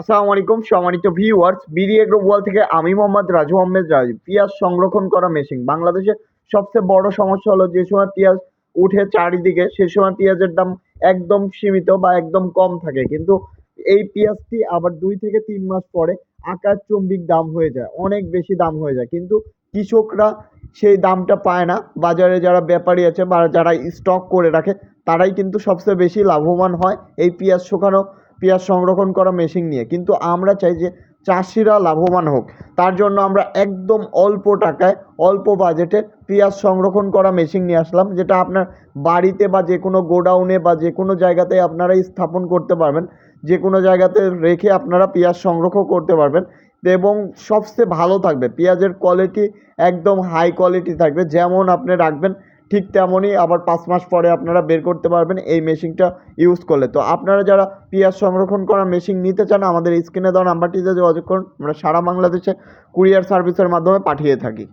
আসসালামু আলাইকুম সম্মানিত ভিউয়ার্স, বিডি এগ্রো ওয়ার্ল্ড থেকে আমি মোহাম্মদ রাজু আহমেদ রাজু। পেঁয়াজ সংরক্ষণ করা মেশিন বাংলাদেশের সবচেয়ে বড় সমস্যা হলো যে সময় পেঁয়াজ উঠে চারিদিকে সে সময় পেঁয়াজের দাম একদম সীমিত বা একদম কম থাকে, কিন্তু এই পেঁয়াজটি আবার 2 থেকে 3 মাস পরে আকাশচুম্বিক দাম হয়ে যায়, অনেক বেশি দাম হয়ে যায়, কিন্তু কৃষকরা সেই দামটা পায় না। বাজারে যারা ব্যাপারী আছে বা যারা স্টক করে রাখে তারাই কিন্তু সবচেয়ে বেশি লাভবান হয় এই পেঁয়াজ সংরক্ষণ করা মেশিন নিয়ে। কিন্তু আমরা চাই যে চাষিরা লাভবান হোক, তার জন্য আমরা একদম অল্প টাকায় অল্প বাজেটে পেঁয়াজ সংরক্ষণ করা মেশিন নিয়ে আসলাম, যেটা আপনার বাড়িতে বা যে কোনো গোডাউনে বা যে কোনো জায়গাতে আপনারা স্থাপন করতে পারবেন, যে কোনো জায়গাতে রেখে আপনারা পেঁয়াজ সংরক্ষণ করতে পারবেন এবং সবচেয়ে ভালো থাকবে। পেঁয়াজের কোয়ালিটি একদম হাই কোয়ালিটি থাকবে, যেমন আপনি রাখবেন ঠিক তেমনই আবার 5 মাস পরে আপনারা বের করতে পারবেন এই মেশিনটা ইউজ করলে। তো আপনারা যারা পেঁয়াজ সংরক্ষণ করা মেশিন নিতে চান আমাদের স্ক্রিনে দেওয়া নাম্বারটিতে যোগাযোগ করুন, আমরা সারা বাংলাদেশে কুরিয়ার সার্ভিসের মাধ্যমে পাঠিয়ে থাকি।